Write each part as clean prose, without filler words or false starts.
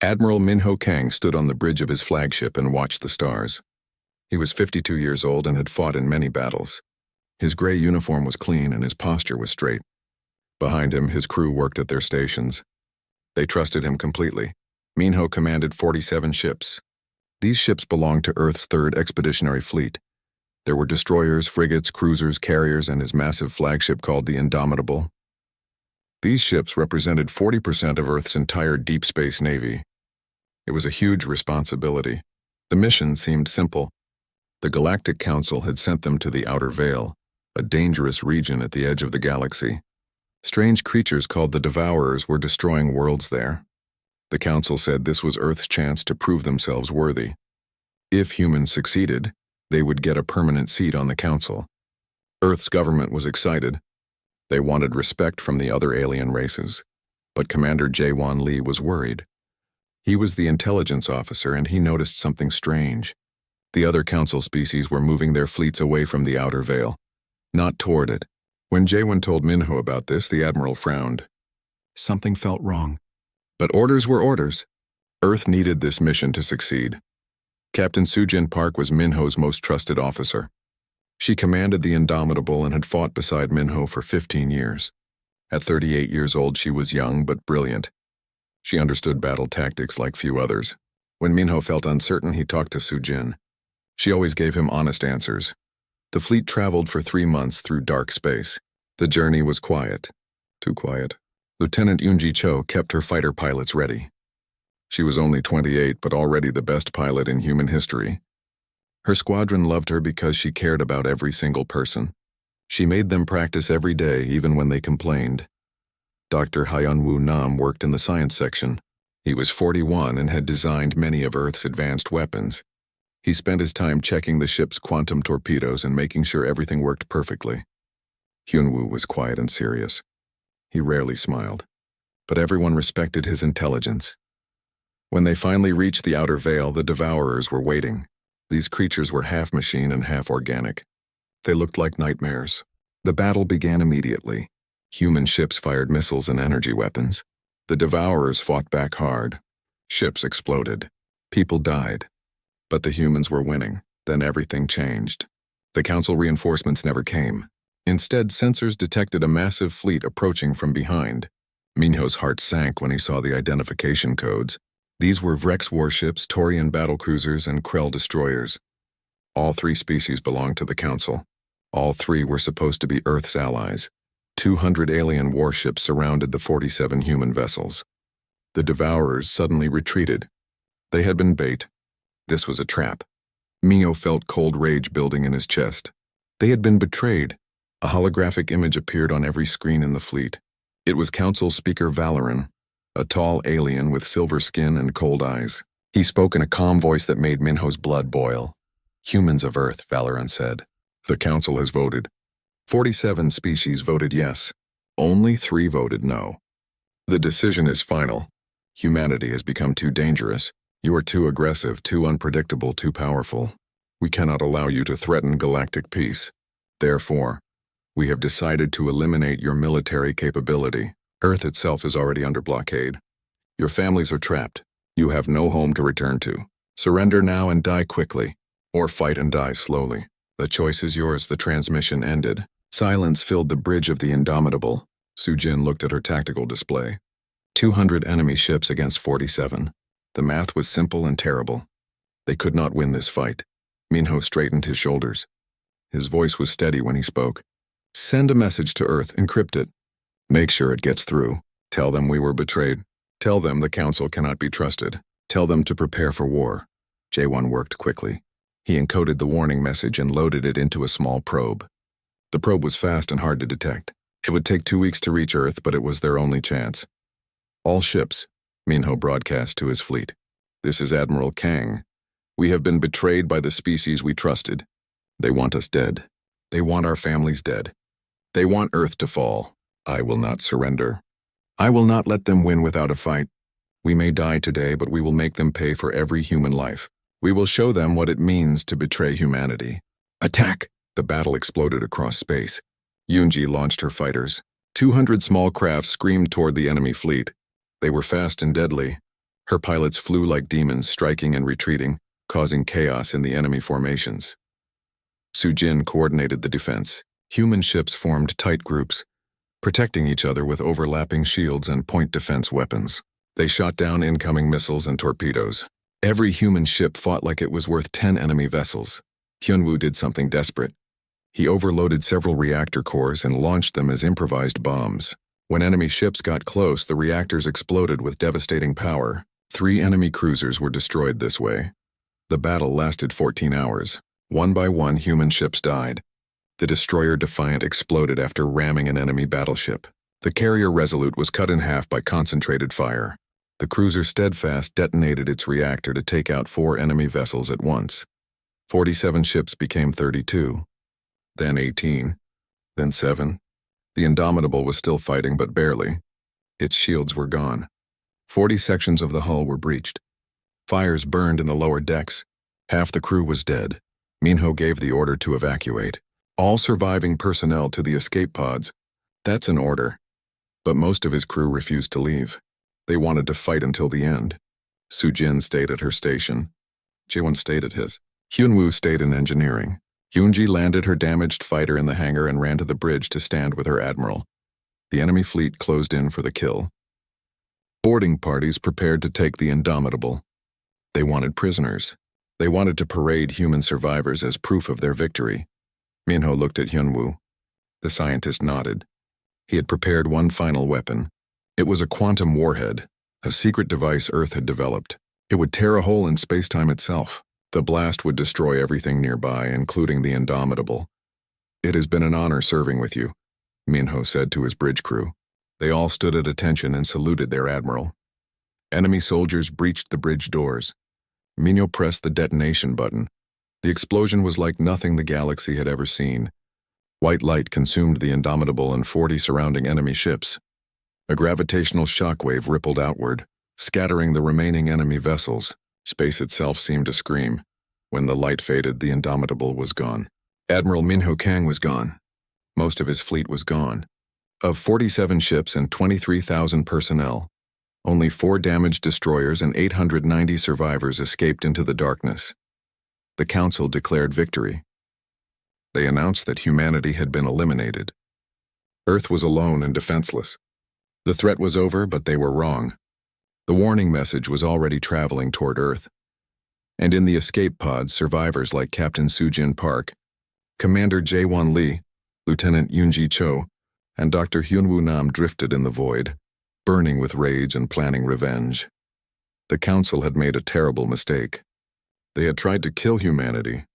Admiral Minho Kang stood on the bridge of his flagship and watched the stars. He was 52 years old and had fought in many battles. His gray uniform was clean and his posture was straight. Behind him, his crew worked at their stations. They trusted him completely. Minho commanded 47 ships. These ships belonged to Earth's 3rd Expeditionary Fleet. There were destroyers, frigates, cruisers, carriers, and his massive flagship called the Indomitable. These ships represented 40% of Earth's entire deep space navy. It was a huge responsibility. The mission seemed simple. The Galactic Council had sent them to the Outer Veil, a dangerous region at the edge of the galaxy. Strange creatures called the Devourers were destroying worlds there. The Council said this was Earth's chance to prove themselves worthy. If humans succeeded, they would get a permanent seat on the Council. Earth's government was excited. They wanted respect from the other alien races. But Commander Jaewon Lee was worried. He was the intelligence officer and he noticed something strange. The other Council species were moving their fleets away from the Outer Veil, not toward it. When Jaewon told Minho about this, the Admiral frowned. Something felt wrong. But orders were orders. Earth needed this mission to succeed. Captain Sujin Park was Minho's most trusted officer. She commanded the Indomitable and had fought beside Minho for 15 years. At 38 years old, she was young but brilliant. She understood battle tactics like few others. When Minho felt uncertain, he talked to Sujin. She always gave him honest answers. The fleet traveled for 3 months through dark space. The journey was quiet. Too quiet. Lieutenant Yoonji Cho kept her fighter pilots ready. She was only 28, but already the best pilot in human history. Her squadron loved her because she cared about every single person. She made them practice every day, even when they complained. Dr. Hyun-woo Nam worked in the science section. He was 41 and had designed many of Earth's advanced weapons. He spent his time checking the ship's quantum torpedoes and making sure everything worked perfectly. Hyun-woo was quiet and serious. He rarely smiled, but everyone respected his intelligence. When they finally reached the Outer Veil, the Devourers were waiting. These creatures were half machine and half organic. They looked like nightmares. The battle began immediately. Human ships fired missiles and energy weapons. The Devourers fought back hard. Ships exploded. People died. But the humans were winning. Then everything changed. The Council reinforcements never came. Instead, sensors detected a massive fleet approaching from behind. Minho's heart sank when he saw the identification codes. These were Vrex warships, Taurian battlecruisers, and Krell destroyers. All 3 species belonged to the Council. All 3 were supposed to be Earth's allies. 200 alien warships surrounded the 47 human vessels. The Devourers suddenly retreated. They had been bait. This was a trap. Minho felt cold rage building in his chest. They had been betrayed. A holographic image appeared on every screen in the fleet. It was Council Speaker Valoran, a tall alien with silver skin and cold eyes. He spoke in a calm voice that made Minho's blood boil. Humans of Earth, Valoran said. The Council has voted. 47 species voted yes. Only 3 voted no. The decision is final. Humanity has become too dangerous. You are too aggressive, too unpredictable, too powerful. We cannot allow you to threaten galactic peace. Therefore, we have decided to eliminate your military capability. Earth itself is already under blockade. Your families are trapped. You have no home to return to. Surrender now and die quickly, or fight and die slowly. The choice is yours. The transmission ended. Silence filled the bridge of the Indomitable. Sujin looked at her tactical display. 200 enemy ships against 47. The math was simple and terrible. They could not win this fight. Minho straightened his shoulders. His voice was steady when he spoke. Send a message to Earth, encrypt it. Make sure it gets through. Tell them we were betrayed. Tell them the Council cannot be trusted. Tell them to prepare for war. Jaewon worked quickly. He encoded the warning message and loaded it into a small probe. The probe was fast and hard to detect. It would take 2 weeks to reach Earth, but it was their only chance. All ships, Minho broadcast to his fleet. This is Admiral Kang. We have been betrayed by the species we trusted. They want us dead. They want our families dead. They want Earth to fall. I will not surrender. I will not let them win without a fight. We may die today, but we will make them pay for every human life. We will show them what it means to betray humanity. Attack! The battle exploded across space. Yoonji launched her fighters. 200 small crafts screamed toward the enemy fleet. They were fast and deadly. Her pilots flew like demons, striking and retreating, causing chaos in the enemy formations. Sujin coordinated the defense. Human ships formed tight groups, protecting each other with overlapping shields and point defense weapons. They shot down incoming missiles and torpedoes. Every human ship fought like it was worth 10 enemy vessels. Hyunwoo did something desperate. He overloaded several reactor cores and launched them as improvised bombs. When enemy ships got close, the reactors exploded with devastating power. 3 enemy cruisers were destroyed this way. The battle lasted 14 hours. One by one, human ships died. The destroyer Defiant exploded after ramming an enemy battleship. The carrier Resolute was cut in half by concentrated fire. The cruiser Steadfast detonated its reactor to take out 4 enemy vessels at once. 47 ships became 32. Then 18. Then 7. The Indomitable was still fighting, but barely. Its shields were gone. 40 sections of the hull were breached. Fires burned in the lower decks. Half the crew was dead. Minho gave the order to evacuate. All surviving personnel to the escape pods. That's an order. But most of his crew refused to leave. They wanted to fight until the end. Sujin stayed at her station. Jaewon stayed at his. Hyunwoo stayed in engineering. Yoonji landed her damaged fighter in the hangar and ran to the bridge to stand with her admiral. The enemy fleet closed in for the kill. Boarding parties prepared to take the Indomitable. They wanted prisoners. They wanted to parade human survivors as proof of their victory. Minho looked at Hyunwoo. The scientist nodded. He had prepared one final weapon. It was a quantum warhead, a secret device Earth had developed. It would tear a hole in space-time itself. The blast would destroy everything nearby, including the Indomitable. "It has been an honor serving with you," Minho said to his bridge crew. They all stood at attention and saluted their admiral. Enemy soldiers breached the bridge doors. Minho pressed the detonation button. The explosion was like nothing the galaxy had ever seen. White light consumed the Indomitable and 40 surrounding enemy ships. A gravitational shockwave rippled outward, scattering the remaining enemy vessels. Space itself seemed to scream. When the light faded, the Indomitable was gone. Admiral Minho Kang was gone. Most of his fleet was gone. Of 47 ships and 23,000 personnel, only 4 damaged destroyers and 890 survivors escaped into the darkness. The Council declared victory. They announced that humanity had been eliminated. Earth was alone and defenseless. The threat was over, but they were wrong. The warning message was already traveling toward Earth. And in the escape pods, survivors like Captain Sujin Park, Commander Jaewon Lee, Lieutenant Yoonji Cho, and Dr. Hyunwoo Nam drifted in the void, burning with rage and planning revenge. The Council had made a terrible mistake. They had tried to kill humanity,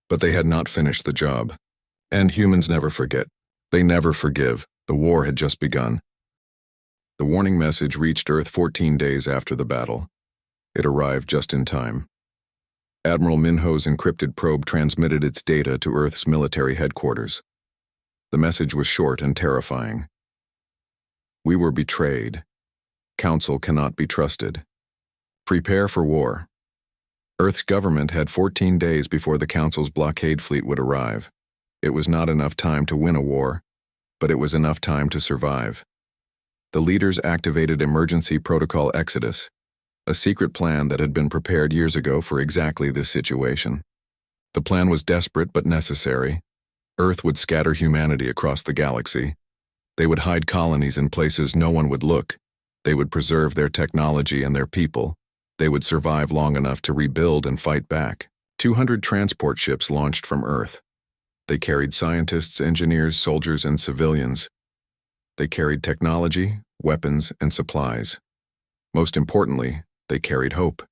but they had not finished the job. And humans never forget. They never forgive. The war had just begun. The warning message reached Earth 14 days after the battle. It arrived just in time. Admiral Minho's encrypted probe transmitted its data to Earth's military headquarters. The message was short and terrifying. "We were betrayed. Council cannot be trusted. Prepare for war." Earth's government had 14 days before the Council's blockade fleet would arrive. It was not enough time to win a war, but it was enough time to survive. The leaders activated Emergency Protocol Exodus, a secret plan that had been prepared years ago for exactly this situation. The plan was desperate but necessary. Earth would scatter humanity across the galaxy. They would hide colonies in places no one would look. They would preserve their technology and their people. They would survive long enough to rebuild and fight back. 200 transport ships launched from Earth. They carried scientists, engineers, soldiers, and civilians. They carried technology, weapons, and supplies. Most importantly, they carried hope.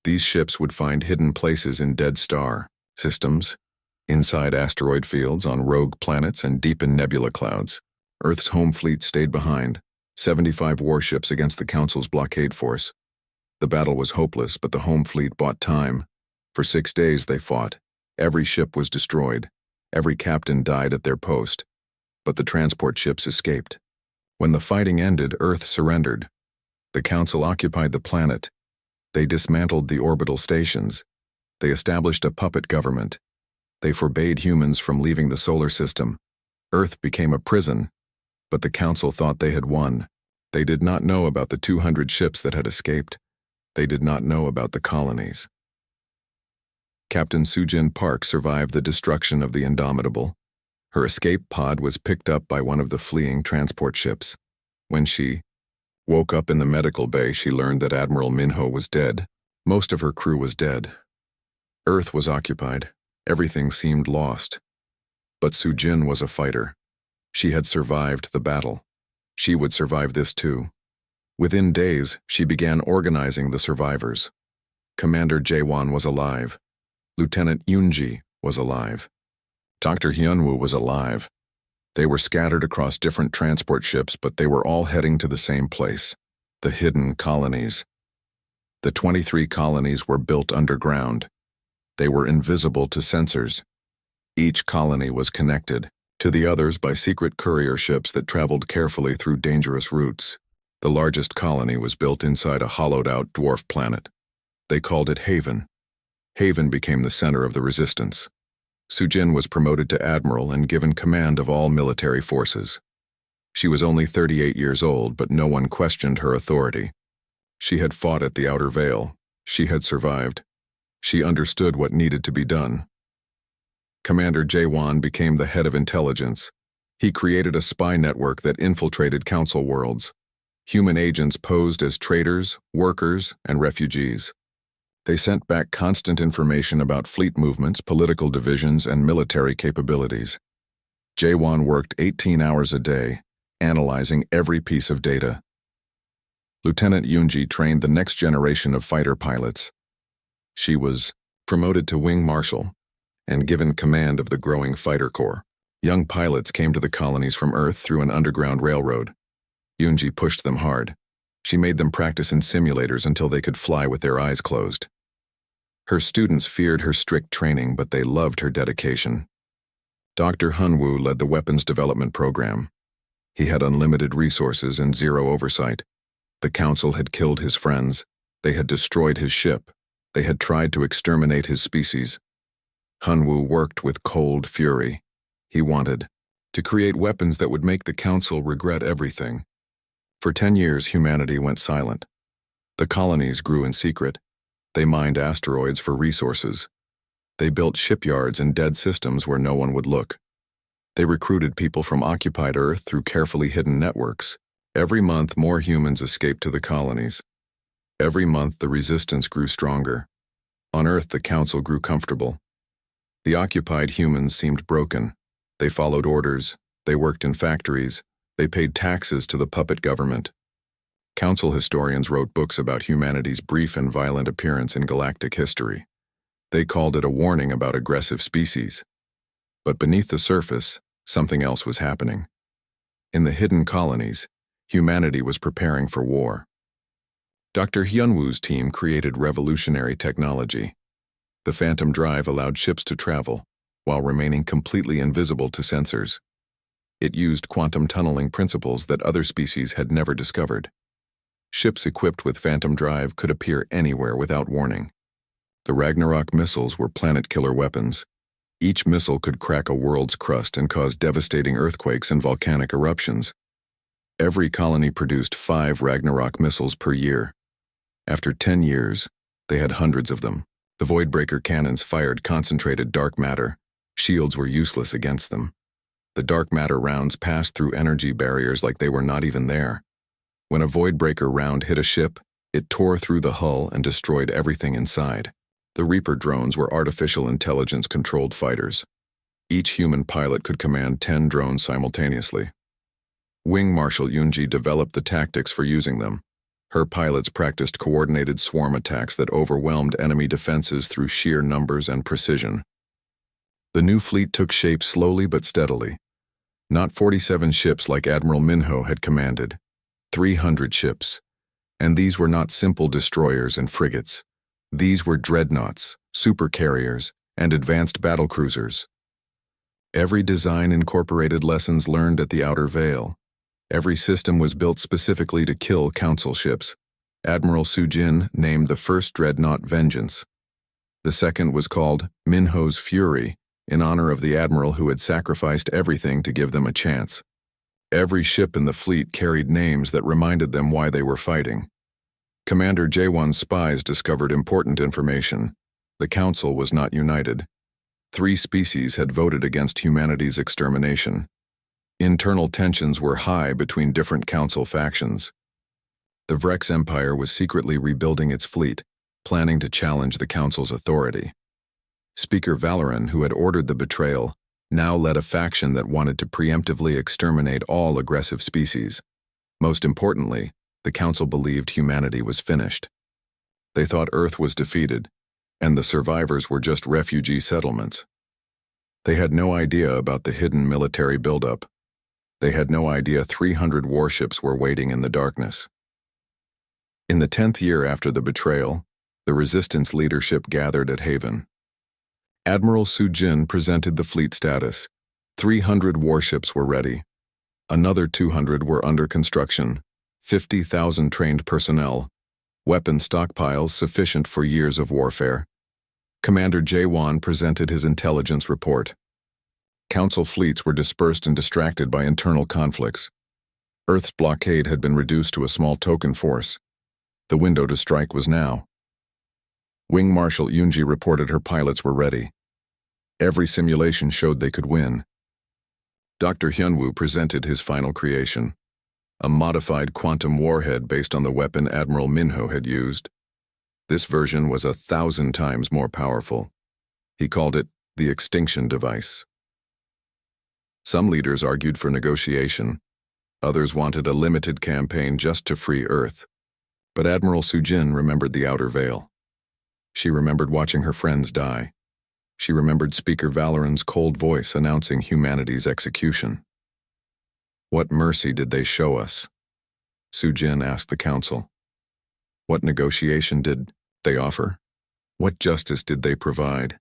These ships would find hidden places in dead star systems, inside asteroid fields, on rogue planets, and deep in nebula clouds. Earth's home fleet stayed behind, 75 warships against the Council's blockade force. The battle was hopeless, but the home fleet bought time. For 6 days they fought. Every ship was destroyed. Every captain died at their post. But the transport ships escaped. When the fighting ended, Earth surrendered. The Council occupied the planet. They dismantled the orbital stations. They established a puppet government. They forbade humans from leaving the solar system. Earth became a prison, but the Council thought they had won. They did not know about the 200 ships that had escaped. They did not know about the colonies. Captain Sujin Park survived the destruction of the Indomitable. Her escape pod was picked up by one of the fleeing transport ships. When she woke up in the medical bay, she learned that Admiral Minho was dead. Most of her crew was dead. Earth was occupied. Everything seemed lost. But Sujin was a fighter. She had survived the battle. She would survive this too. Within days, she began organizing the survivors. Commander Jaewon was alive. Lieutenant Yoonji was alive. Dr. Hyunwoo was alive. They were scattered across different transport ships, but they were all heading to the same place, the hidden colonies. The 23 colonies were built underground. They were invisible to sensors. Each colony was connected to the others by secret courier ships that traveled carefully through dangerous routes. The largest colony was built inside a hollowed-out dwarf planet. They called it Haven. Haven became the center of the resistance. Sujin was promoted to admiral and given command of all military forces. She was only 38 years old, but no one questioned her authority. She had fought at the Outer Veil. She had survived. She understood what needed to be done. Commander Jaewon became the head of intelligence. He created a spy network that infiltrated council worlds. Human agents posed as traitors, workers, and refugees. They sent back constant information about fleet movements, political divisions, and military capabilities. Jaewon worked 18 hours a day, analyzing every piece of data. Lieutenant Yoonji trained the next generation of fighter pilots. She was promoted to Wing Marshal and given command of the growing fighter corps. Young pilots came to the colonies from Earth through an underground railroad. Yoonji pushed them hard. She made them practice in simulators until they could fly with their eyes closed. Her students feared her strict training, but they loved her dedication. Dr. Hyunwoo led the weapons development program. He had unlimited resources and zero oversight. The council had killed his friends. They had destroyed his ship. They had tried to exterminate his species. Hyunwoo worked with cold fury. He wanted to create weapons that would make the council regret everything. For 10 years, humanity went silent. The colonies grew in secret. They mined asteroids for resources. They built shipyards and dead systems where no one would look. They recruited people from occupied Earth through carefully hidden networks. Every month, more humans escaped to the colonies. Every month, the resistance grew stronger. On Earth, the council grew comfortable. The occupied humans seemed broken. They followed orders. They worked in factories. They paid taxes to the puppet government. Council historians wrote books about humanity's brief and violent appearance in galactic history. They called it a warning about aggressive species. But beneath the surface, something else was happening. In the hidden colonies, humanity was preparing for war. Dr. Hyunwoo's team created revolutionary technology. The Phantom Drive allowed ships to travel, while remaining completely invisible to sensors. It used quantum tunneling principles that other species had never discovered. Ships equipped with Phantom Drive could appear anywhere without warning. The Ragnarok missiles were planet-killer weapons. Each missile could crack a world's crust and cause devastating earthquakes and volcanic eruptions. Every colony produced 5 Ragnarok missiles per year. After 10 years, they had hundreds of them. The Voidbreaker cannons fired concentrated dark matter. Shields were useless against them. The dark matter rounds passed through energy barriers like they were not even there. When a Voidbreaker round hit a ship, it tore through the hull and destroyed everything inside. The Reaper drones were artificial intelligence-controlled fighters. Each human pilot could command 10 drones simultaneously. Wing Marshal Yoonji developed the tactics for using them. Her pilots practiced coordinated swarm attacks that overwhelmed enemy defenses through sheer numbers and precision. The new fleet took shape slowly but steadily. Not 47 ships like Admiral Minho had commanded. 300 ships. And these were not simple destroyers and frigates. These were dreadnoughts, supercarriers, and advanced battlecruisers. Every design incorporated lessons learned at the Outer Veil. Every system was built specifically to kill council ships. Admiral Sujin named the first dreadnought Vengeance. The second was called Minho's Fury, in honor of the admiral who had sacrificed everything to give them a chance. Every ship in the fleet carried names that reminded them why they were fighting. Commander J1's spies discovered important information. The Council was not united. 3 species had voted against humanity's extermination. Internal tensions were high between different Council factions. The Vrex Empire was secretly rebuilding its fleet, planning to challenge the Council's authority. Speaker Valoran, who had ordered the betrayal, now led a faction that wanted to preemptively exterminate all aggressive species. Most importantly, the Council believed humanity was finished. They thought Earth was defeated, and the survivors were just refugee settlements. They had no idea about the hidden military buildup. They had no idea 300 warships were waiting in the darkness. In the 10th year after the betrayal, the Resistance leadership gathered at Haven. Admiral Sujin presented the fleet status. 300 warships were ready. Another 200 were under construction. 50,000 trained personnel. Weapon stockpiles sufficient for years of warfare. Commander J1 presented his intelligence report. Council fleets were dispersed and distracted by internal conflicts. Earth's blockade had been reduced to a small token force. The window to strike was now. Wing Marshal Yunji reported her pilots were ready. Every simulation showed they could win. Dr. Hyunwoo presented his final creation, a modified quantum warhead based on the weapon Admiral Minho had used. This version was 1,000 times more powerful. He called it the extinction device. Some leaders argued for negotiation. Others wanted a limited campaign just to free Earth. But Admiral Sujin remembered the outer veil. She remembered watching her friends die. She remembered Speaker Valoran's cold voice announcing humanity's execution. What mercy did they show us? Sujin asked the Council. What negotiation did they offer? What justice did they provide?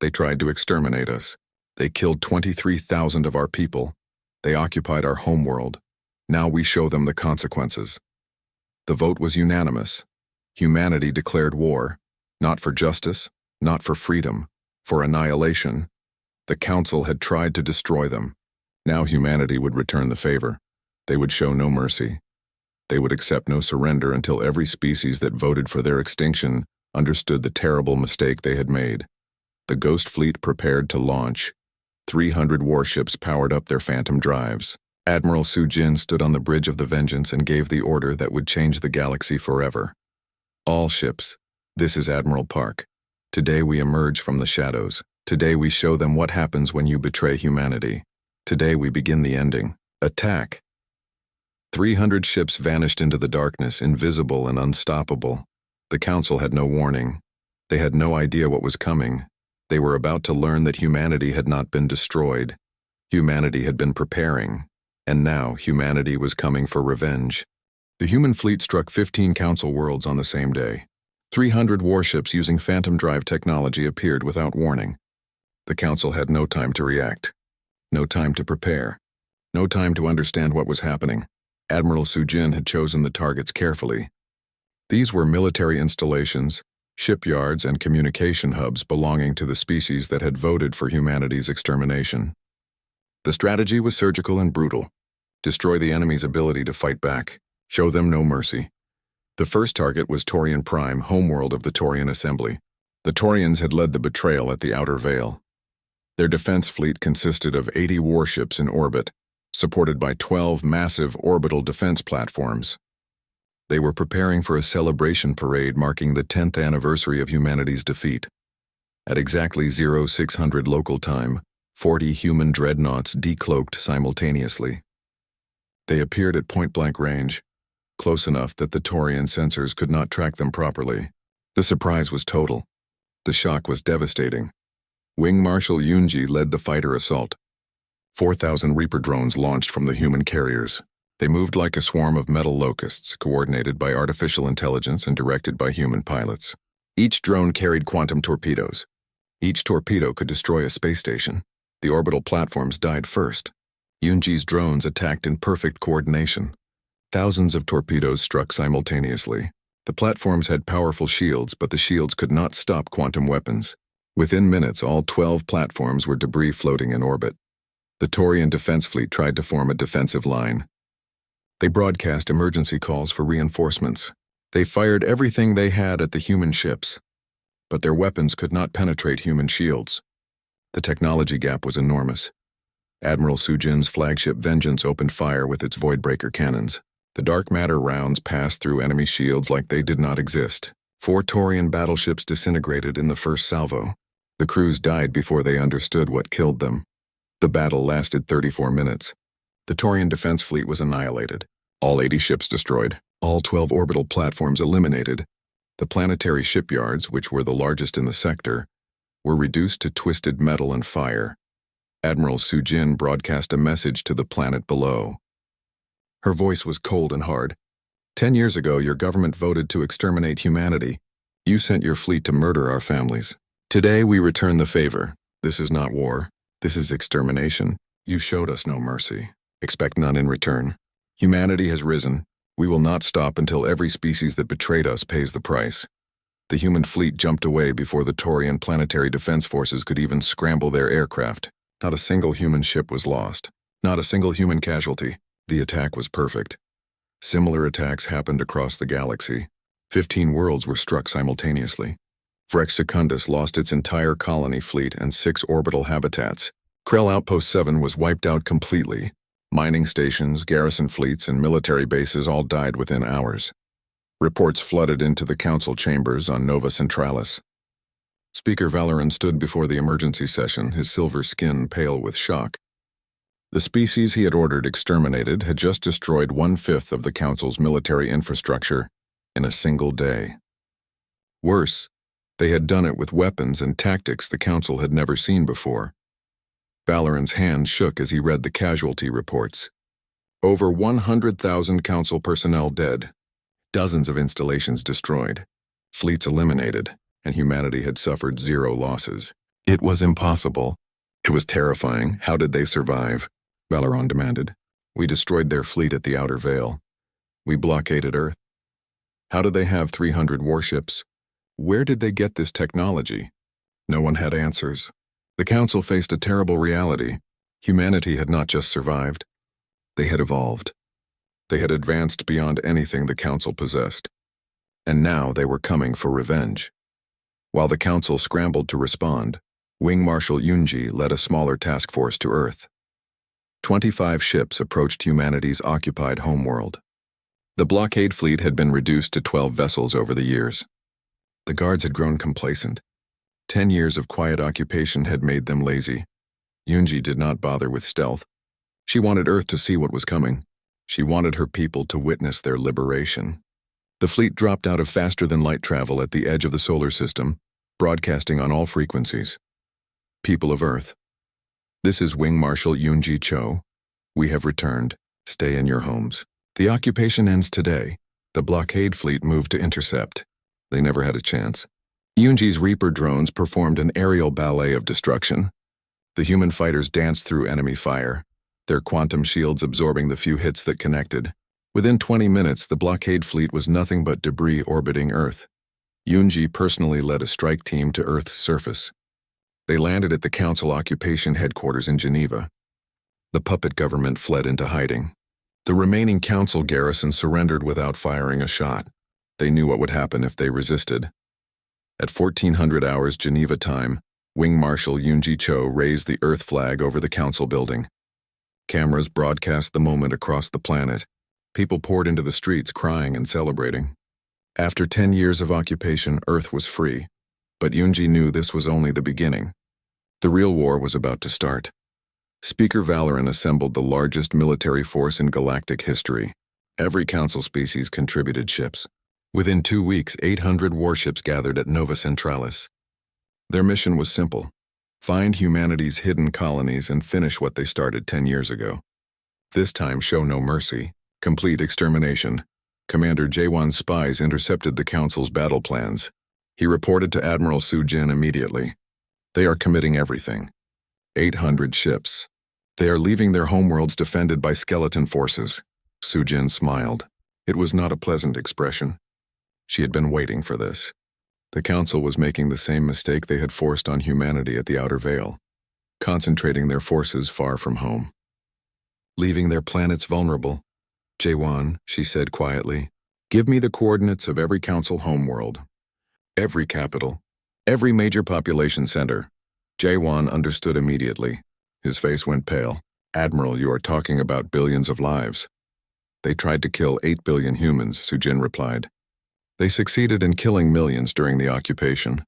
They tried to exterminate us. They killed 23,000 of our people. They occupied our homeworld. Now we show them the consequences. The vote was unanimous. Humanity declared war, not for justice, not for freedom, for annihilation. The Council had tried to destroy them. Now humanity would return the favor. They would show no mercy. They would accept no surrender until every species that voted for their extinction understood the terrible mistake they had made. The Ghost Fleet prepared to launch. 300 warships powered up their phantom drives. Admiral Sujin stood on the bridge of the Vengeance and gave the order that would change the galaxy forever. All ships, this is Admiral Park. Today we emerge from the shadows. Today we show them what happens when you betray humanity. Today we begin the ending. Attack! 300 ships vanished into the darkness, invisible and unstoppable. The Council had no warning. They had no idea what was coming. They were about to learn that humanity had not been destroyed. Humanity had been preparing. And now humanity was coming for revenge. The human fleet struck 15 Council worlds on the same day. 300 warships using phantom drive technology appeared without warning. The Council had no time to react. No time to prepare. No time to understand what was happening. Admiral Sujin had chosen the targets carefully. These were military installations, shipyards, and communication hubs belonging to the species that had voted for humanity's extermination. The strategy was surgical and brutal. Destroy the enemy's ability to fight back. Show them no mercy. The first target was Taurian Prime, homeworld of the Taurian Assembly. The Taurians had led the betrayal at the Outer Veil. Their defense fleet consisted of 80 warships in orbit, supported by 12 massive orbital defense platforms. They were preparing for a celebration parade marking the 10th anniversary of humanity's defeat. At exactly 0600 local time, 40 human dreadnoughts decloaked simultaneously. They appeared at point-blank range, close enough that the Taurian sensors could not track them properly. The surprise was total. The shock was devastating. Wing Marshal Yunji led the fighter assault. 4,000 Reaper drones launched from the human carriers. They moved like a swarm of metal locusts, coordinated by artificial intelligence and directed by human pilots. Each drone carried quantum torpedoes. Each torpedo could destroy a space station. The orbital platforms died first. Yunji's drones attacked in perfect coordination. Thousands of torpedoes struck simultaneously. The platforms had powerful shields, but the shields could not stop quantum weapons. Within minutes, all 12 platforms were debris floating in orbit. The Taurian defense fleet tried to form a defensive line. They broadcast emergency calls for reinforcements. They fired everything they had at the human ships, but their weapons could not penetrate human shields. The technology gap was enormous. Admiral Sujin's flagship Vengeance opened fire with its Voidbreaker cannons. The dark matter rounds passed through enemy shields like they did not exist. 4 Taurian battleships disintegrated in the first salvo. The crews died before they understood what killed them. The battle lasted 34 minutes. The Taurian defense fleet was annihilated. All 80 ships destroyed. All 12 orbital platforms eliminated. The planetary shipyards, which were the largest in the sector, were reduced to twisted metal and fire. Admiral Sujin broadcast a message to the planet below. Her voice was cold and hard. 10 years ago, your government voted to exterminate humanity. You sent your fleet to murder our families. Today, we return the favor. This is not war. This is extermination. You showed us no mercy. Expect none in return. Humanity has risen. We will not stop until every species that betrayed us pays the price. The human fleet jumped away before the Taurian planetary defense forces could even scramble their aircraft. Not a single human ship was lost. Not a single human casualty. The attack was perfect. Similar attacks happened across the galaxy. 15 worlds were struck simultaneously. Vrex Secundus lost its entire colony fleet and 6 orbital habitats. Krell Outpost 7 was wiped out completely. Mining stations, garrison fleets, and military bases all died within hours. Reports flooded into the council chambers on Nova Centralis. Speaker Valoran stood before the emergency session, his silver skin pale with shock. The species he had ordered exterminated had just destroyed 1/5 of the council's military infrastructure in a single day. Worse, they had done it with weapons and tactics the council had never seen before. Valoran's hand shook as he read the casualty reports. Over 100,000 council personnel dead, dozens of installations destroyed, fleets eliminated, and humanity had suffered 0 losses. It was impossible. It was terrifying. How did they survive? Valoran demanded. We destroyed their fleet at the Outer Veil. We blockaded Earth. How did they have 300 warships? Where did they get this technology? No one had answers. The council faced a terrible reality. Humanity had not just survived. They had evolved. They had advanced beyond anything the council possessed. And now they were coming for revenge. While the council scrambled to respond, Wing Marshal Yunji led a smaller task force to Earth. 25 ships approached humanity's occupied homeworld. The blockade fleet had been reduced to 12 vessels over the years. The guards had grown complacent. 10 years of quiet occupation had made them lazy. Yunji did not bother with stealth. She wanted Earth to see what was coming. She wanted her people to witness their liberation. The fleet dropped out of faster-than-light travel at the edge of the solar system, broadcasting on all frequencies. People of Earth, this is Wing Marshal Yunji Cho. We have returned. Stay in your homes. The occupation ends today. The blockade fleet moved to intercept. They never had a chance. Yunji's Reaper drones performed an aerial ballet of destruction. The human fighters danced through enemy fire, their quantum shields absorbing the few hits that connected. Within 20 minutes, the blockade fleet was nothing but debris orbiting Earth. Yunji personally led a strike team to Earth's surface. They landed at the council occupation headquarters in Geneva. The puppet government fled into hiding. The remaining council garrison surrendered without firing a shot. They knew what would happen if they resisted. At 1400 hours Geneva time, Wing Marshal Yunji Cho raised the Earth flag over the council building. Cameras broadcast the moment across the planet. People poured into the streets crying and celebrating. After 10 years of occupation, Earth was free. But Yunji knew this was only the beginning. The real war was about to start. Speaker Valoran assembled the largest military force in galactic history. Every council species contributed ships. Within 2 weeks, 800 warships gathered at Nova Centralis. Their mission was simple: find humanity's hidden colonies and finish what they started 10 years ago. This time, show no mercy. Complete extermination. Commander Jaewon's spies intercepted the council's battle plans. He reported to Admiral Sujin immediately. They are committing everything. 800 ships. They are leaving their homeworlds defended by skeleton forces. Sujin smiled. It was not a pleasant expression. She had been waiting for this. The council was making the same mistake they had forced on humanity at the Outer Veil, concentrating their forces far from home. Leaving their planets vulnerable. Jaewon, she said quietly, Give me the coordinates of every council homeworld, every capital, every major population center. Jaewon understood immediately. His face went pale. Admiral, you are talking about billions of lives. They tried to kill 8 billion humans, Sujin replied. They succeeded in killing millions during the occupation.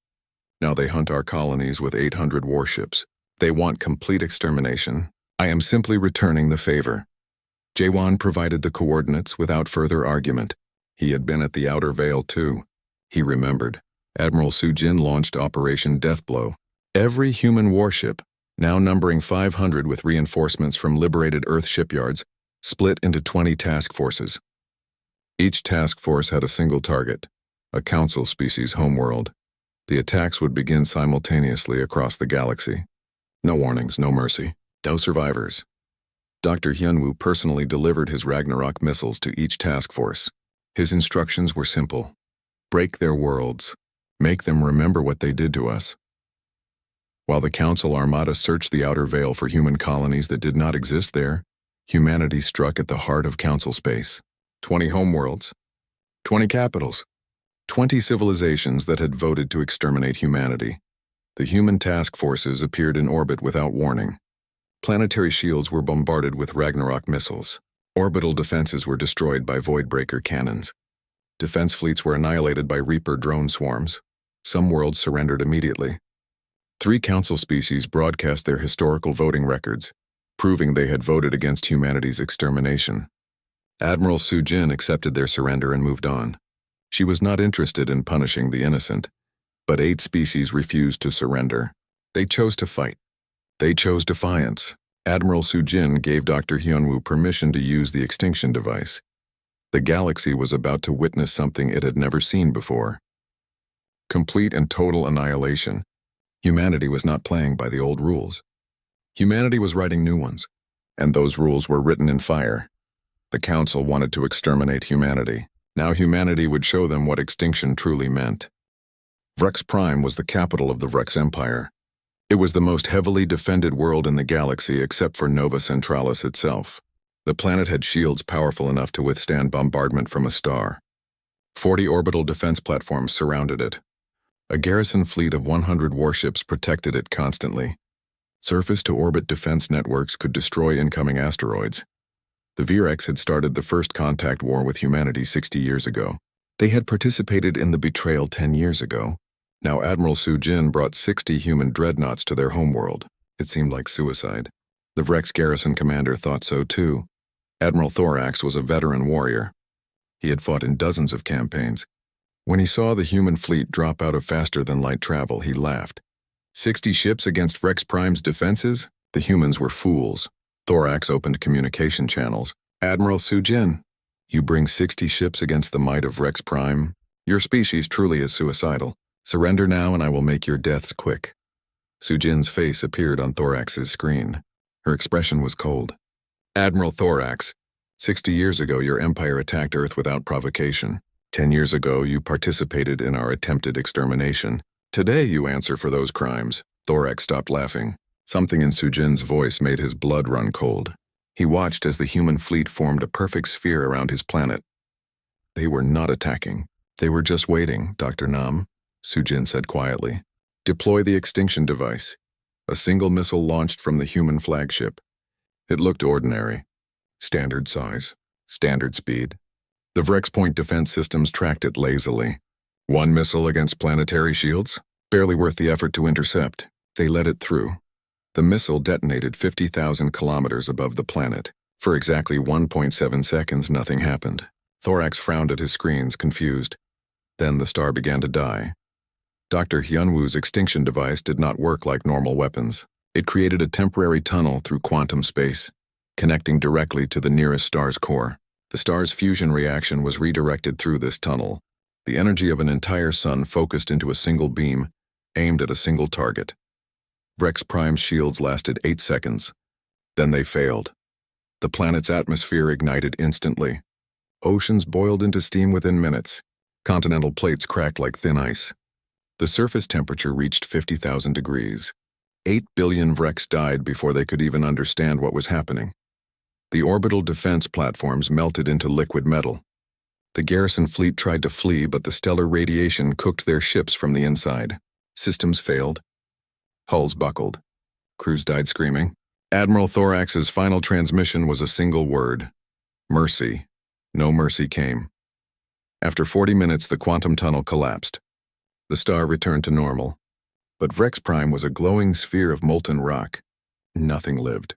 Now they hunt our colonies with 800 warships. They want complete extermination. I am simply returning the favor. Jaewon provided the coordinates without further argument. He had been at the Outer Veil too. He remembered. Admiral Sujin launched Operation Deathblow. Every human warship, now numbering 500 with reinforcements from liberated Earth shipyards, split into 20 task forces. Each task force had a single target, a council species homeworld. The attacks would begin simultaneously across the galaxy. No warnings, no mercy, no survivors. Dr. Hyunwoo personally delivered his Ragnarok missiles to each task force. His instructions were simple. Break their worlds. Make them remember what they did to us. While the Council Armada searched the Outer Veil for human colonies that did not exist there, humanity struck at the heart of Council space. 20 homeworlds, 20 capitals, 20 civilizations that had voted to exterminate humanity. The human task forces appeared in orbit without warning. Planetary shields were bombarded with Ragnarok missiles. Orbital defenses were destroyed by Voidbreaker cannons. Defense fleets were annihilated by Reaper drone swarms. Some worlds surrendered immediately. 3 council species broadcast their historical voting records, proving they had voted against humanity's extermination. Admiral Sujin accepted their surrender and moved on. She was not interested in punishing the innocent, but 8 species refused to surrender. They chose to fight. They chose defiance. Admiral Sujin gave Dr. Hyunwoo permission to use the extinction device. The galaxy was about to witness something it had never seen before. Complete and total annihilation. Humanity was not playing by the old rules. Humanity was writing new ones, and those rules were written in fire. The Council wanted to exterminate humanity. Now humanity would show them what extinction truly meant. Vrex Prime was the capital of the Vrex Empire. It was the most heavily defended world in the galaxy except for Nova Centralis itself. The planet had shields powerful enough to withstand bombardment from a star. 40 orbital defense platforms surrounded it. A garrison fleet of 100 warships protected it constantly. Surface-to-orbit defense networks could destroy incoming asteroids. The Virex had started the first contact war with humanity 60 years ago. They had participated in the betrayal 10 years ago. Now Admiral Sujin brought 60 human dreadnoughts to their homeworld. It seemed like suicide. The Vrex garrison commander thought so too. Admiral Thorax was a veteran warrior. He had fought in dozens of campaigns. When he saw the human fleet drop out of faster-than-light travel, he laughed. 60 ships against Vrex Prime's defenses? The humans were fools. Thorax opened communication channels. Admiral Sujin, you bring 60 ships against the might of Vrex Prime? Your species truly is suicidal. Surrender now and I will make your deaths quick. Sujin's face appeared on Thorax's screen. Her expression was cold. Admiral Thorax, 60 years ago your empire attacked Earth without provocation. 10 years ago you participated in our attempted extermination. Today you answer for those crimes. Thorax stopped laughing. Something in Sujin's voice made his blood run cold. He watched as the human fleet formed a perfect sphere around his planet. They were not attacking. They were just waiting, Dr. Nam, Sujin said quietly. Deploy the extinction device. A single missile launched from the human flagship. It looked ordinary. Standard size. Standard speed. The Vrex Point defense systems tracked it lazily. 1 missile against planetary shields? Barely worth the effort to intercept. They let it through. The missile detonated 50,000 kilometers above the planet. For exactly 1.7 seconds, nothing happened. Thorax frowned at his screens, confused. Then the star began to die. Dr. Hyunwoo's extinction device did not work like normal weapons. It created a temporary tunnel through quantum space, connecting directly to the nearest star's core. The star's fusion reaction was redirected through this tunnel. The energy of an entire sun focused into a single beam, aimed at a single target. Vrex Prime's shields lasted 8 seconds. Then they failed. The planet's atmosphere ignited instantly. Oceans boiled into steam within minutes. Continental plates cracked like thin ice. The surface temperature reached 50,000 degrees. 8 billion Vrex died before they could even understand what was happening. The orbital defense platforms melted into liquid metal. The garrison fleet tried to flee, but the stellar radiation cooked their ships from the inside. Systems failed. Hulls buckled. Crews died screaming. Admiral Thorax's final transmission was a single word: mercy. No mercy came. After 40 minutes, the quantum tunnel collapsed. The star returned to normal. But Vrex Prime was a glowing sphere of molten rock. Nothing lived.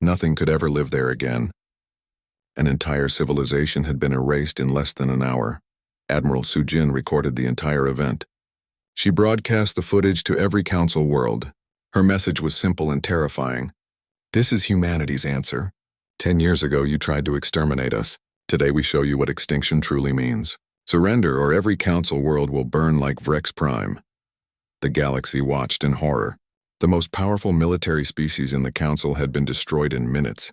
Nothing could ever live there again. An entire civilization had been erased in less than an hour. Admiral Sujin recorded the entire event. She broadcast the footage to every council world. Her message was simple and terrifying. This is humanity's answer. 10 years ago, you tried to exterminate us. Today, we show you what extinction truly means. Surrender, or every council world will burn like Vrex Prime. The galaxy watched in horror. The most powerful military species in the council had been destroyed in minutes.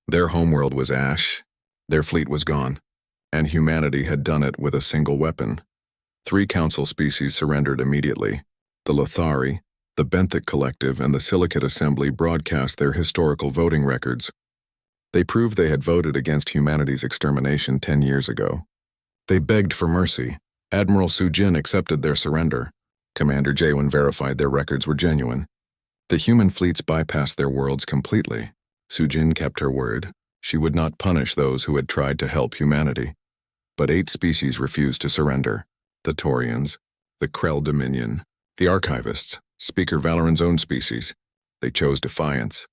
Their homeworld was ash. Their fleet was gone. And humanity had done it with a single weapon. 3 council species surrendered immediately. The Lothari, the Benthic Collective, and the Silicate Assembly broadcast their historical voting records. They proved they had voted against humanity's extermination 10 years ago. They begged for mercy. Admiral Sujin accepted their surrender. Commander Jaewon verified their records were genuine. The human fleets bypassed their worlds completely. Sujin kept her word. She would not punish those who had tried to help humanity. But 8 species refused to surrender. The Taurians, the Krell Dominion, the Archivists, Speaker Valoran's own species. They chose defiance.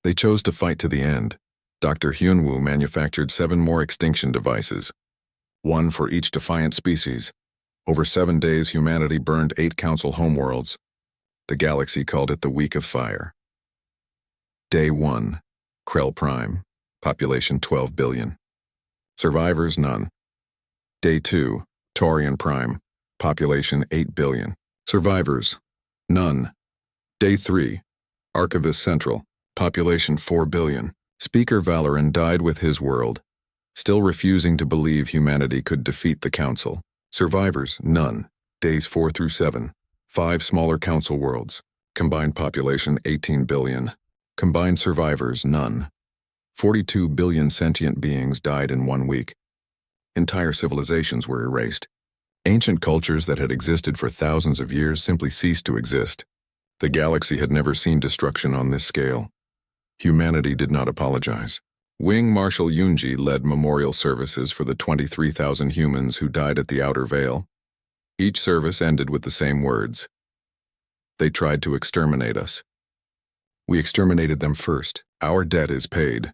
They chose to fight to the end. Dr. Hyunwoo manufactured 7 more extinction devices, 1 for each defiant species. Over 7 days, humanity burned 8 council homeworlds. The galaxy called it the Week of Fire. Day 1. Krell Prime. Population 12 billion. Survivors, none. Day 2. Taurian Prime. Population 8 billion. Survivors, none. Day 3. Archivist Central. Population 4 billion. Speaker Valoran died with his world, still refusing to believe humanity could defeat the council. Survivors, none. Days 4 through 7. 5 smaller council worlds. Combined population 18 billion. Combined survivors, none. 42 billion sentient beings died in 1 week. Entire civilizations were erased. Ancient cultures that had existed for thousands of years simply ceased to exist. The galaxy had never seen destruction on this scale. Humanity did not apologize. Wing Marshal Yunji led memorial services for the 23,000 humans who died at the Outer Veil. Each service ended with the same words: they tried to exterminate us. We exterminated them first. Our debt is paid.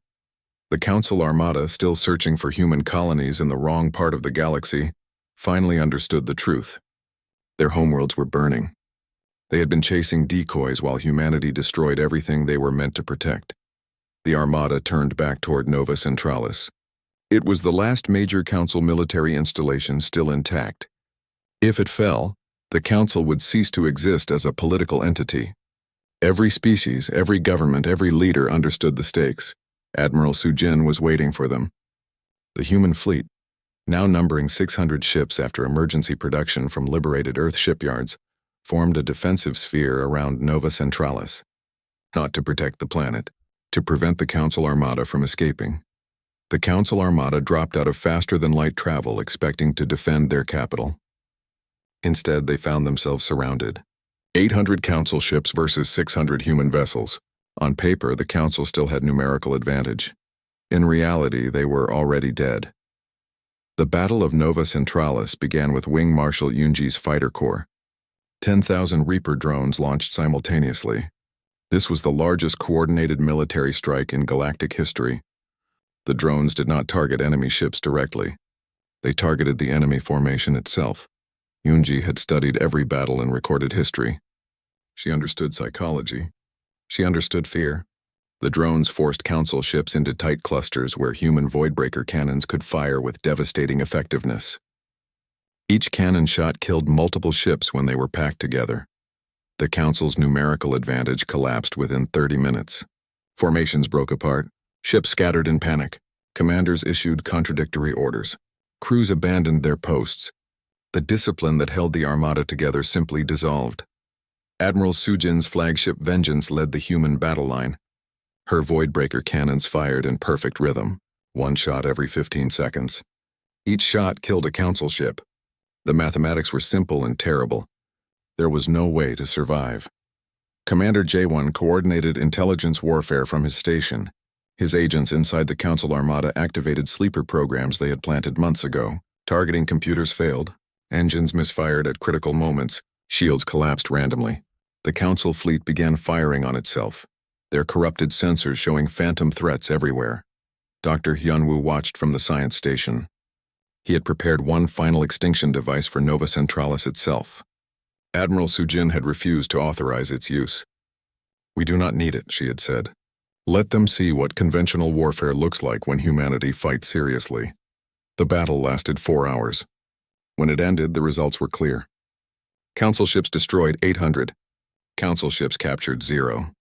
The Council Armada, still searching for human colonies in the wrong part of the galaxy, finally understood the truth. Their homeworlds were burning. They had been chasing decoys while humanity destroyed everything they were meant to protect. The Armada turned back toward Nova Centralis. It was the last major Council military installation still intact. If it fell, the Council would cease to exist as a political entity. Every species, every government, every leader understood the stakes. Admiral Sujin was waiting for them. The human fleet, now numbering 600 ships after emergency production from liberated Earth shipyards, formed a defensive sphere around Nova Centralis. Not to protect the planet, to prevent the Council Armada from escaping. The Council Armada dropped out of faster-than-light travel, expecting to defend their capital. Instead, they found themselves surrounded. 800 Council ships versus 600 human vessels. On paper, the Council still had numerical advantage. In reality, they were already dead. The Battle of Nova Centralis began with Wing Marshal Yunji's fighter corps. 10,000 Reaper drones launched simultaneously. This was the largest coordinated military strike in galactic history. The drones did not target enemy ships directly. They targeted the enemy formation itself. Yunji had studied every battle in recorded history. She understood psychology. She understood fear. The drones forced Council ships into tight clusters where human voidbreaker cannons could fire with devastating effectiveness. Each cannon shot killed multiple ships when they were packed together. The Council's numerical advantage collapsed within 30 minutes. Formations broke apart. Ships scattered in panic. Commanders issued contradictory orders. Crews abandoned their posts. The discipline that held the Armada together simply dissolved. Admiral Sujin's flagship Vengeance led the human battle line. Her voidbreaker cannons fired in perfect rhythm, 1 shot every 15 seconds. Each shot killed a council ship. The mathematics were simple and terrible. There was no way to survive. Commander J1 coordinated intelligence warfare from his station. His agents inside the Council Armada activated sleeper programs they had planted months ago. Targeting computers failed. Engines misfired at critical moments. Shields collapsed randomly. The Council fleet began firing on itself, their corrupted sensors showing phantom threats everywhere. Dr. Hyunwoo watched from the science station. He had prepared one final extinction device for Nova Centralis itself. Admiral Sujin had refused to authorize its use. "We do not need it," she had said. "Let them see what conventional warfare looks like when humanity fights seriously." The battle lasted 4 hours. When it ended, the results were clear. Council ships destroyed 800. Council ships captured 0.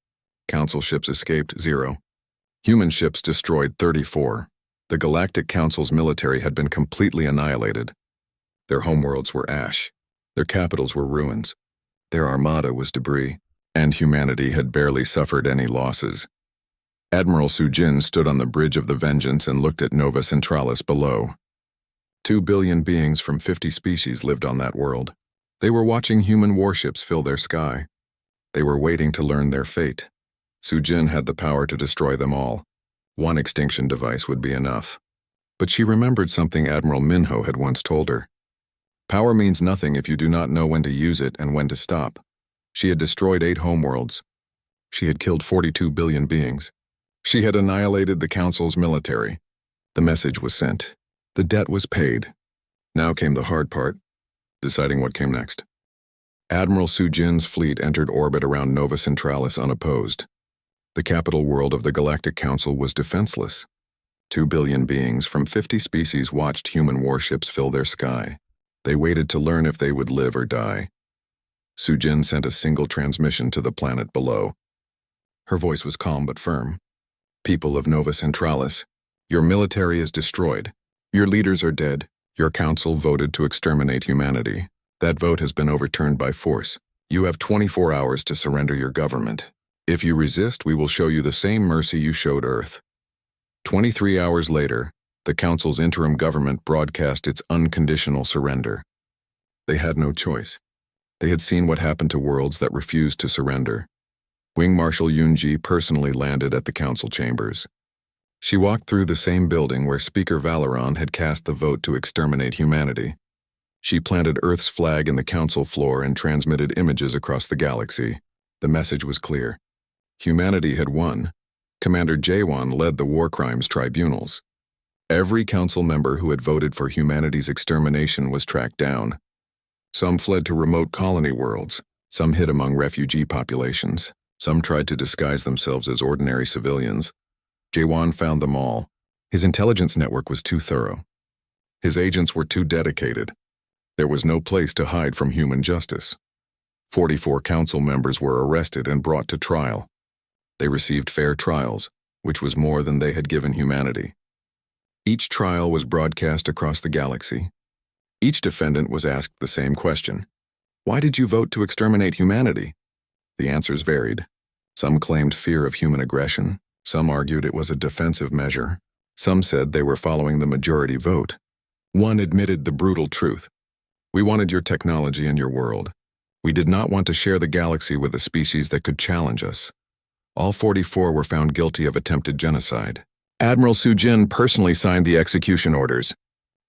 Council ships escaped 0. Human ships destroyed 34. The Galactic Council's military had been completely annihilated. Their homeworlds were ash. Their capitals were ruins. Their armada was debris, and humanity had barely suffered any losses. Admiral Sujin stood on the bridge of the Vengeance and looked at Nova Centralis below. 2 billion beings from 50 species lived on that world. They were watching human warships fill their sky. They were waiting to learn their fate. Sujin had the power to destroy them all. One extinction device would be enough. But she remembered something Admiral Minho had once told her. Power means nothing if you do not know when to use it and when to stop. She had destroyed 8 homeworlds. She had killed 42 billion beings. She had annihilated the Council's military. The message was sent. The debt was paid. Now came the hard part, deciding what came next. Admiral Sujin's fleet entered orbit around Nova Centralis unopposed. The capital world of the Galactic Council was defenseless. 2 billion beings from 50 species watched human warships fill their sky. They waited to learn if they would live or die. Sujin sent a single transmission to the planet below. Her voice was calm but firm. "People of Nova Centralis, your military is destroyed. Your leaders are dead. Your council voted to exterminate humanity. That vote has been overturned by force. You have 24 hours to surrender your government. If you resist, we will show you the same mercy you showed Earth." 23 hours later, the Council's interim government broadcast its unconditional surrender. They had no choice. They had seen what happened to worlds that refused to surrender. Wing Marshal Yoonji personally landed at the Council chambers. She walked through the same building where Speaker Valeron had cast the vote to exterminate humanity. She planted Earth's flag in the Council floor and transmitted images across the galaxy. The message was clear. Humanity had won. Commander J1 led the war crimes tribunals. Every council member who had voted for humanity's extermination was tracked down. Some fled to remote colony worlds. Some hid among refugee populations. Some tried to disguise themselves as ordinary civilians. J1 found them all. His intelligence network was too thorough. His agents were too dedicated. There was no place to hide from human justice. 44 council members were arrested and brought to trial. They received fair trials, which was more than they had given humanity. Each trial was broadcast across the galaxy. Each defendant was asked the same question. "Why did you vote to exterminate humanity?" The answers varied. Some claimed fear of human aggression. Some argued it was a defensive measure. Some said they were following the majority vote. One admitted the brutal truth. "We wanted your technology and your world. We did not want to share the galaxy with a species that could challenge us." All 44 were found guilty of attempted genocide. Admiral Sujin personally signed the execution orders.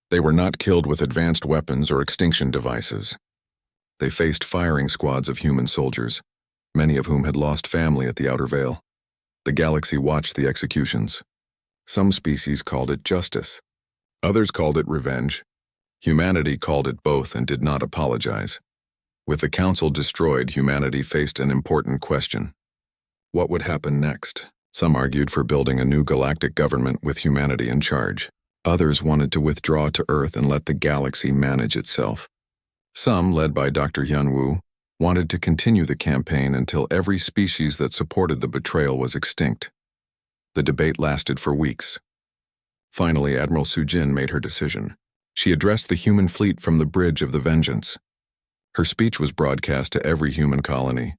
They were not killed with advanced weapons or extinction devices. They faced firing squads of human soldiers, many of whom had lost family at the Outer Veil. The galaxy watched the executions. Some species called it justice. Others called it revenge. Humanity called it both and did not apologize. With the Council destroyed, humanity faced an important question. What would happen next? Some argued for building a new galactic government with humanity in charge. Others wanted to withdraw to Earth and let the galaxy manage itself. Some, led by Dr. Hyunwoo, wanted to continue the campaign until every species that supported the betrayal was extinct. The debate lasted for weeks. Finally, Admiral Sujin made her decision. She addressed the human fleet from the bridge of the Vengeance. Her speech was broadcast to every human colony.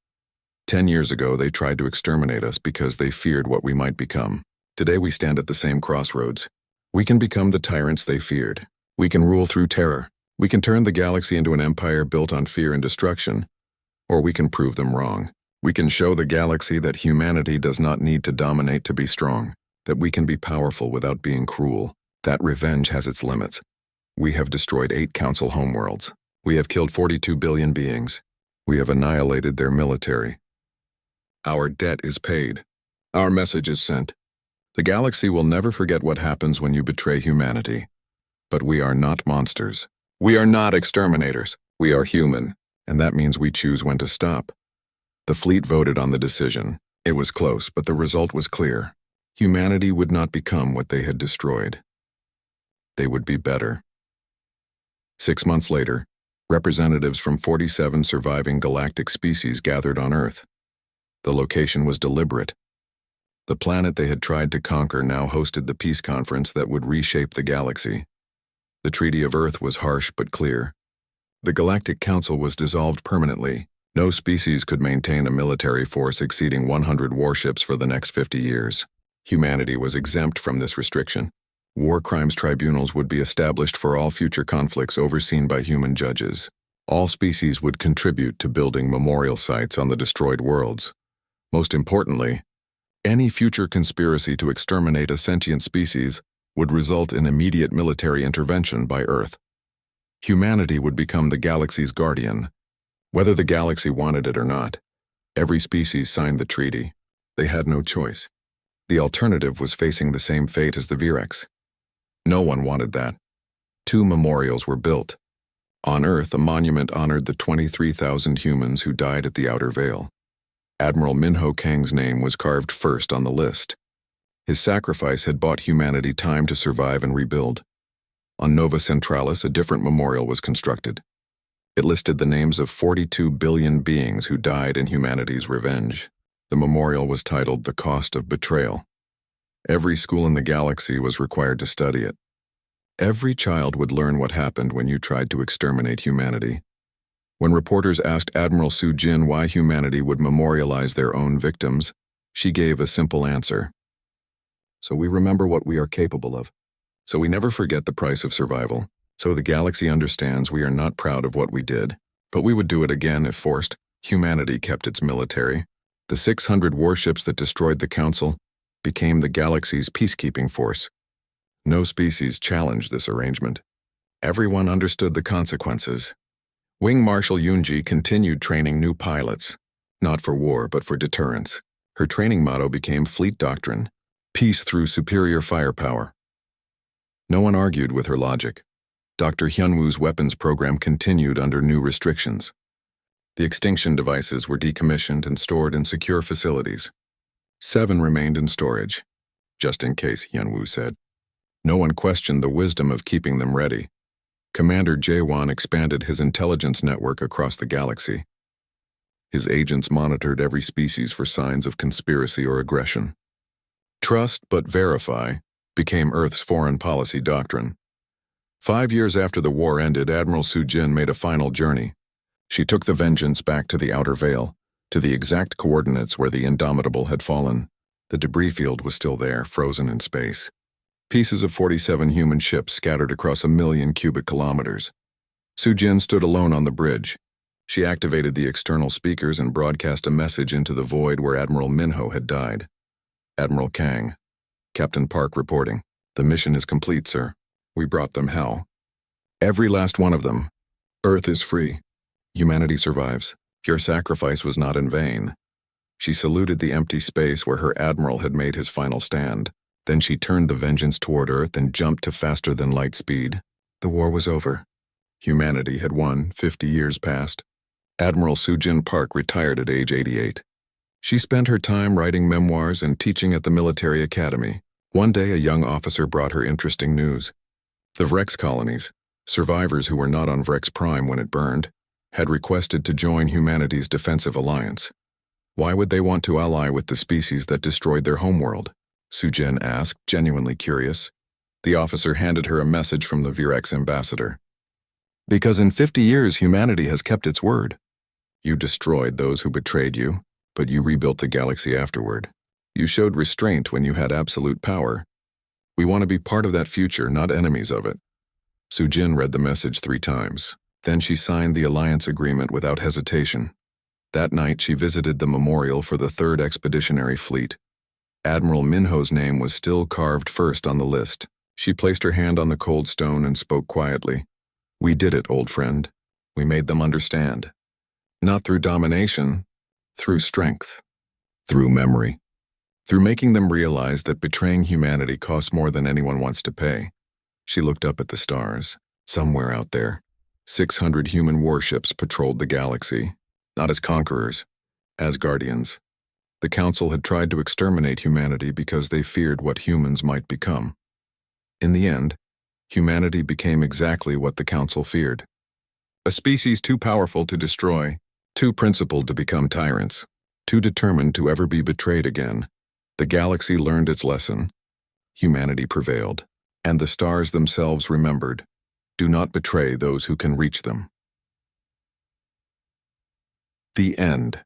10 years ago, they tried to exterminate us because they feared what we might become. Today, we stand at the same crossroads. We can become the tyrants they feared. We can rule through terror. We can turn the galaxy into an empire built on fear and destruction, or we can prove them wrong. We can show the galaxy that humanity does not need to dominate to be strong, that we can be powerful without being cruel, that revenge has its limits. We have destroyed 8 council homeworlds. We have killed 42 billion beings. We have annihilated their military. Our debt is paid. Our message is sent. The galaxy will never forget what happens when you betray humanity. But we are not monsters. We are not exterminators. We are human, and that means we choose when to stop. The fleet voted on the decision. It was close, but the result was clear. Humanity would not become what they had destroyed. They would be better. 6 months later, representatives from 47 surviving galactic species gathered on Earth. The location was deliberate. The planet they had tried to conquer now hosted the peace conference that would reshape the galaxy. The Treaty of Earth was harsh but clear. The Galactic Council was dissolved permanently. No species could maintain a military force exceeding 100 warships for the next 50 years. Humanity was exempt from this restriction. War crimes tribunals would be established for all future conflicts overseen by human judges. All species would contribute to building memorial sites on the destroyed worlds. Most importantly, any future conspiracy to exterminate a sentient species would result in immediate military intervention by Earth. Humanity would become the galaxy's guardian. Whether the galaxy wanted it or not, every species signed the treaty. They had no choice. The alternative was facing the same fate as the Virex. No one wanted that. 2 memorials were built. On Earth, a monument honored the 23,000 humans who died at the Outer Veil. Admiral Minho Kang's name was carved first on the list. His sacrifice had bought humanity time to survive and rebuild. On Nova Centralis, a different memorial was constructed. It listed the names of 42 billion beings who died in humanity's revenge. The memorial was titled The Cost of Betrayal. Every school in the galaxy was required to study it. Every child would learn what happened when you tried to exterminate humanity. When reporters asked Admiral Su Jin why humanity would memorialize their own victims, she gave a simple answer. So we remember what we are capable of. So we never forget the price of survival. So the galaxy understands we are not proud of what we did, but we would do it again if forced. Humanity kept its military. The 600 warships that destroyed the Council became the galaxy's peacekeeping force. No species challenged this arrangement. Everyone understood the consequences. Wing Marshal Yunji continued training new pilots, not for war but for deterrence. Her training motto became Fleet Doctrine, peace through superior firepower. No one argued with her logic. Dr. Hyunwoo's weapons program continued under new restrictions. The extinction devices were decommissioned and stored in secure facilities. 7 remained in storage, just in case, Hyunwoo said. No one questioned the wisdom of keeping them ready. Commander Jaewon expanded his intelligence network across the galaxy. His agents monitored every species for signs of conspiracy or aggression. Trust but verify became Earth's foreign policy doctrine. 5 years after the war ended, Admiral Su Jin made a final journey. She took the Vengeance back to the Outer Veil, to the exact coordinates where the Indomitable had fallen. The debris field was still there, frozen in space. Pieces of 47 human ships scattered across 1,000,000 cubic kilometers. Su Jin stood alone on the bridge. She activated the external speakers and broadcast a message into the void where Admiral Minho had died. Admiral Kang. Captain Park reporting. The mission is complete, sir. We brought them hell. Every last one of them. Earth is free. Humanity survives. Your sacrifice was not in vain. She saluted the empty space where her admiral had made his final stand. Then she turned the Vengeance toward Earth and jumped to faster-than-light speed. The war was over. Humanity had won. 50 years passed. Admiral Su Jin Park retired at age 88. She spent her time writing memoirs and teaching at the military academy. One day, a young officer brought her interesting news. The Vrex colonies, survivors who were not on Vrex Prime when it burned, had requested to join humanity's defensive alliance. Why would they want to ally with the species that destroyed their homeworld? Su Jin asked, genuinely curious. The officer handed her a message from the Virex ambassador. Because in 50 years, humanity has kept its word. You destroyed those who betrayed you, but you rebuilt the galaxy afterward. You showed restraint when you had absolute power. We want to be part of that future, not enemies of it. Sujin read the message 3 times. Then she signed the alliance agreement without hesitation. That night she visited the memorial for the 3rd Expeditionary Fleet. Admiral Minho's name was still carved first on the list. She placed her hand on the cold stone and spoke quietly. "We did it, old friend. We made them understand. Not through domination, through strength, through memory, through making them realize that betraying humanity costs more than anyone wants to pay." She looked up at the stars. Somewhere out there, 600 human warships patrolled the galaxy, not as conquerors, as guardians. The Council had tried to exterminate humanity because they feared what humans might become. In the end, humanity became exactly what the Council feared. A species too powerful to destroy, too principled to become tyrants, too determined to ever be betrayed again. The galaxy learned its lesson. Humanity prevailed, and the stars themselves remembered. Do not betray those who can reach them. The end.